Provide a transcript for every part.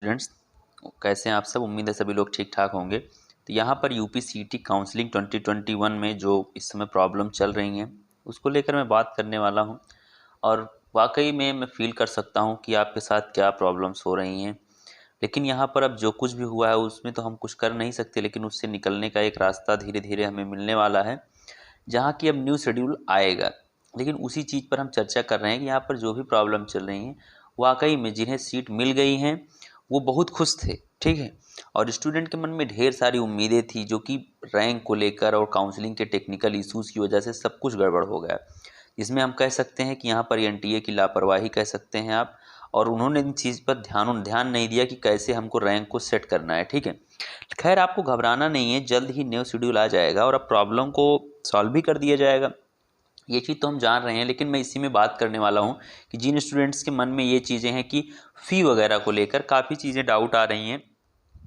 Students, कैसे हैं आप सब। उम्मीद है सभी लोग ठीक ठाक होंगे। तो यहाँ पर यूपी सीईटी काउंसलिंग 2021 में जो इस समय प्रॉब्लम चल रही हैं उसको लेकर मैं बात करने वाला हूँ। और वाकई में मैं फील कर सकता हूँ कि आपके साथ क्या प्रॉब्लम्स हो रही हैं। लेकिन यहाँ पर अब जो कुछ भी हुआ है उसमें तो हम कुछ कर नहीं सकते, लेकिन उससे निकलने का एक रास्ता धीरे धीरे हमें मिलने वाला है, जहाँ की अब न्यू शेड्यूल आएगा। लेकिन उसी चीज़ पर हम चर्चा कर रहे हैं कि यहाँ पर जो भी प्रॉब्लम चल रही हैं, वाकई में जिन्हें सीट मिल गई हैं वो बहुत खुश थे, ठीक है। और स्टूडेंट के मन में ढेर सारी उम्मीदें थी, जो कि रैंक को लेकर और काउंसलिंग के टेक्निकल इश्यूज़ की वजह से सब कुछ गड़बड़ हो गया। इसमें हम कह सकते हैं कि यहाँ पर एनटीए की लापरवाही कह सकते हैं आप। और उन्होंने इन चीज़ पर ध्यान नहीं दिया कि कैसे हमको रैंक को सेट करना है, ठीक है। खैर, आपको घबराना नहीं है, जल्द ही न्यू शेड्यूल आ जाएगा और अब प्रॉब्लम को सॉल्व भी कर दिया जाएगा। ये चीज़ तो हम जान रहे हैं, लेकिन मैं इसी में बात करने वाला हूँ कि जिन स्टूडेंट्स के मन में ये चीज़ें हैं कि फ़ी वगैरह को लेकर काफ़ी चीज़ें डाउट आ रही हैं।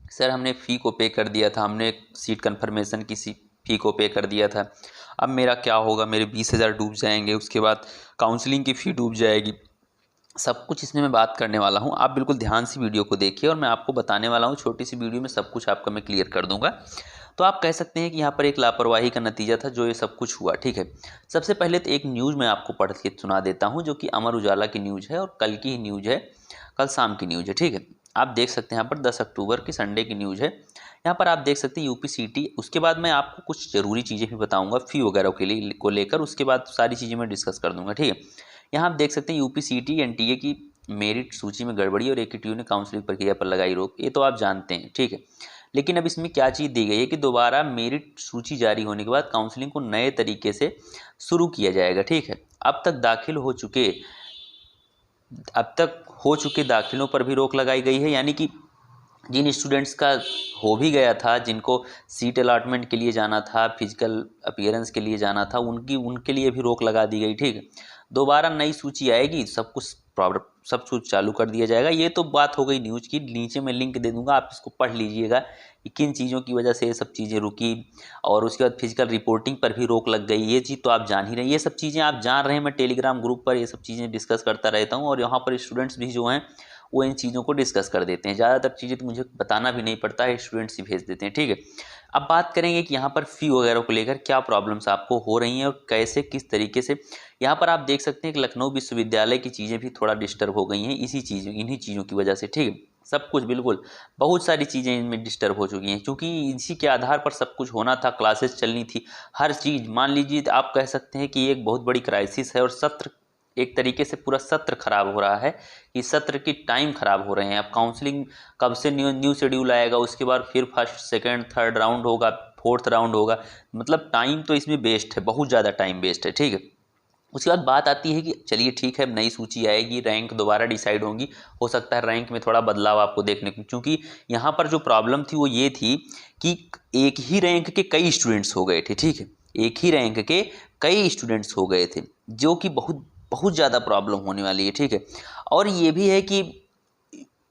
सर, हमने फ़ी को पे कर दिया था, हमने सीट कन्फर्मेशन की फ़ी को पे कर दिया था, अब मेरा क्या होगा, मेरे 20,000 डूब जाएंगे, उसके बाद काउंसलिंग की फ़ी डूब जाएगी। सब कुछ इसमें मैं बात करने वाला हूँ। आप बिल्कुल ध्यान से वीडियो को देखिए और मैं आपको बताने वाला हूँ, छोटी सी वीडियो में सब कुछ आपका मैं क्लियर कर दूंगा। तो आप कह सकते हैं कि यहाँ पर एक लापरवाही का नतीजा था जो ये सब कुछ हुआ, ठीक है। सबसे पहले तो एक न्यूज़ मैं आपको पढ़ के सुना देता हूँ, जो कि अमर उजाला की न्यूज़ है और कल की ही न्यूज़ है, कल शाम की न्यूज़ है, ठीक है। आप देख सकते हैं यहाँ पर 10 अक्टूबर की संडे की न्यूज़ है। यहाँ पर आप देख सकते हैं यूपी सीटी। उसके बाद मैं आपको कुछ ज़रूरी चीज़ें भी बताऊँगा फ़ी वगैरह के लिए को लेकर, उसके बाद सारी चीज़ें मैं डिस्कस कर दूँगा, ठीक है। यहाँ आप देख सकते हैं यूपी सीटी एनटीए की मेरिट सूची में गड़बड़ी और एकेटीयू ने काउंसलिंग प्रक्रिया पर लगाई रोक। ये तो आप जानते हैं, ठीक है। लेकिन अब इसमें क्या चीज़ दी गई है कि दोबारा मेरिट सूची जारी होने के बाद काउंसलिंग को नए तरीके से शुरू किया जाएगा, ठीक है। अब तक हो चुके दाखिलों पर भी रोक लगाई गई है, यानी कि जिन स्टूडेंट्स का हो भी गया था, जिनको सीट अलॉटमेंट के लिए जाना था, फिजिकल अपीयरेंस के लिए जाना था, उनके लिए भी रोक लगा दी गई, ठीक है। दोबारा नई सूची आएगी, सब कुछ चालू कर दिया जाएगा। ये तो बात हो गई न्यूज़ की। नीचे मैं लिंक दे दूंगा, आप इसको पढ़ लीजिएगा कि किन चीज़ों की वजह से ये सब चीज़ें रुकी। और उसके बाद फिजिकल रिपोर्टिंग पर भी रोक लग गई। ये चीज़ तो आप जान ही रहे हैं, ये सब चीज़ें आप जान रहे हैं। मैं टेलीग्राम ग्रुप पर ये सब चीज़ें डिस्कस करता रहता हूँ और यहाँ पर स्टूडेंट्स भी जो हैं वो इन चीज़ों को डिस्कस कर देते हैं। ज़्यादातर चीज़ें तो मुझे बताना भी नहीं पड़ता है, स्टूडेंट्स ही भेज देते हैं, ठीक है। अब बात करेंगे कि यहाँ पर फ़ी वगैरह को लेकर क्या प्रॉब्लम्स आपको हो रही हैं और कैसे किस तरीके से। यहाँ पर आप देख सकते हैं कि लखनऊ विश्वविद्यालय की चीज़ें भी थोड़ा डिस्टर्ब हो गई हैं इन्हीं चीज़ों की वजह से, ठीक है। सब कुछ बिल्कुल बहुत सारी चीज़ें इनमें डिस्टर्ब हो चुकी हैं, क्योंकि इसी के आधार पर सब कुछ होना था, क्लासेस चलनी थी, हर चीज़। मान लीजिए आप कह सकते हैं कि ये एक बहुत बड़ी क्राइसिस है और सत्र एक तरीके से पूरा सत्र खराब हो रहा है कि सत्र की टाइम खराब हो रहे हैं। अब काउंसलिंग कब से न्यू शेड्यूल आएगा, उसके बाद फिर फर्स्ट सेकंड थर्ड राउंड होगा, फोर्थ राउंड होगा। मतलब टाइम तो इसमें वेस्ट है, बहुत ज़्यादा टाइम वेस्ट है, ठीक है। उसके बाद बात आती है कि चलिए ठीक है, नई सूची आएगी, रैंक दोबारा डिसाइड होंगी, हो सकता है रैंक में थोड़ा बदलाव आपको देखने को, क्योंकि यहाँ पर जो प्रॉब्लम थी वो ये थी कि एक ही रैंक के कई स्टूडेंट्स हो गए थे, ठीक है। एक ही रैंक के कई स्टूडेंट्स हो गए थे, जो कि बहुत बहुत ज़्यादा प्रॉब्लम होने वाली है, ठीक है। और ये भी है कि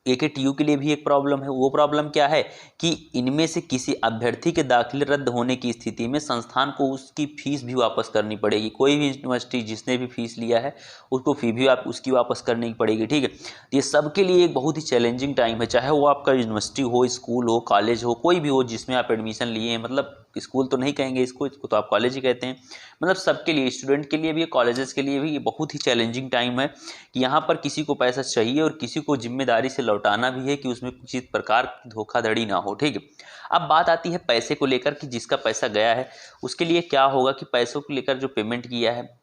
एकेटीयू के लिए भी एक प्रॉब्लम है। वो प्रॉब्लम क्या है कि इनमें से किसी अभ्यर्थी के दाखिले रद्द होने की स्थिति में संस्थान को उसकी फीस भी वापस करनी पड़ेगी। कोई भी यूनिवर्सिटी जिसने भी फीस लिया है उसको फी भी उसकी वापस करनी पड़ेगी, ठीक है। तो ये सबके लिए एक बहुत ही चैलेंजिंग टाइम है, चाहे वो आपका यूनिवर्सिटी हो, स्कूल हो, कॉलेज हो, कोई भी हो जिसमें आप एडमिशन लिए हैं। मतलब स्कूल तो नहीं कहेंगे इसको तो आप कॉलेज ही कहते हैं। मतलब सबके लिए, स्टूडेंट के लिए भी, कॉलेजेस के लिए भी ये बहुत ही चैलेंजिंग टाइम है कि यहाँ पर किसी को पैसा चाहिए और किसी को जिम्मेदारी से लौटाना भी है कि उसमें किसी प्रकार की धोखाधड़ी ना हो, ठीक है। अब बात आती है पैसे को लेकर कि जिसका पैसा गया है उसके लिए क्या होगा, कि पैसों को लेकर जो पेमेंट किया है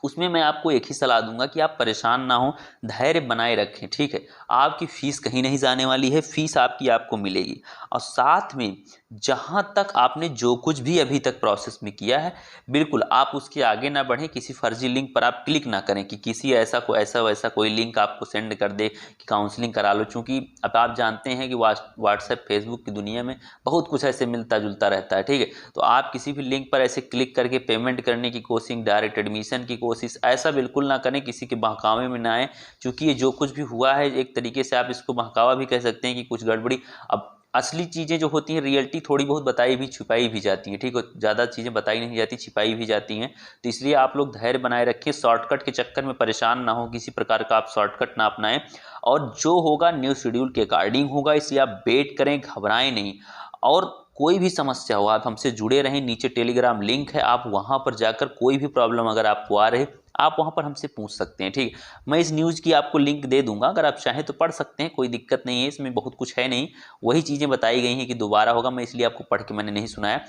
उसमें मैं आपको एक ही सलाह दूंगा कि आप परेशान ना हो, धैर्य बनाए रखें, ठीक है। आपकी फ़ीस कहीं नहीं जाने वाली है, फ़ीस आपको मिलेगी। और साथ में जहां तक आपने जो कुछ भी अभी तक प्रोसेस में किया है, बिल्कुल आप उसके आगे ना बढ़ें। किसी फर्जी लिंक पर आप क्लिक ना करें कि किसी ऐसा वैसा कोई लिंक आपको सेंड कर दे कि काउंसलिंग करा लो। चूँकि अब आप जानते हैं कि व्हाट्सएप फेसबुक की दुनिया में बहुत कुछ ऐसे मिलता जुलता रहता है, ठीक है। तो आप किसी भी लिंक पर ऐसे क्लिक करके पेमेंट करने की कोशिश, डायरेक्ट एडमिशन की कोशिश, ऐसा बिल्कुल ना करें, किसी के बहकावे में ना आए। क्योंकि ये जो कुछ भी हुआ है एक तरीके से आप इसको बहकावा भी कह सकते हैं कि कुछ गड़बड़ी। अब असली चीज़ें जो होती हैं, रियलिटी थोड़ी बहुत बताई भी छुपाई भी जाती हैं, ठीक है, ज़्यादा चीज़ें बताई नहीं जाती, छिपाई भी जाती हैं। तो इसलिए आप लोग धैर्य बनाए रखिए, शॉर्टकट के चक्कर में परेशान ना हो, किसी प्रकार का आप शॉर्टकट ना अपनाएं, और जो होगा न्यू शेड्यूल के अकॉर्डिंग होगा, इसलिए आप वेट करें, घबराएं नहीं। और कोई भी समस्या हो आप हमसे जुड़े रहें, नीचे टेलीग्राम लिंक है, आप वहाँ पर जाकर कोई भी प्रॉब्लम अगर आपको आ रहे, आप वहाँ पर हमसे पूछ सकते हैं, ठीक है। मैं इस न्यूज़ की आपको लिंक दे दूंगा, अगर आप चाहें तो पढ़ सकते हैं, कोई दिक्कत नहीं है, इसमें बहुत कुछ है नहीं, वही चीज़ें बताई गई हैं कि दोबारा होगा, मैं इसलिए आपको पढ़ के मैंने नहीं सुनाया।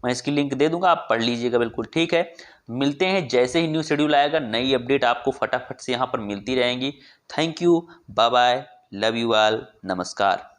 मैं इसकी लिंक दे दूंगा, आप पढ़ लीजिएगा, बिल्कुल ठीक है। मिलते हैं जैसे ही न्यू शेड्यूल आएगा, नई अपडेट आपको फटाफट से यहाँ पर मिलती रहेंगी। Thank you, bye bye, love you all, नमस्कार।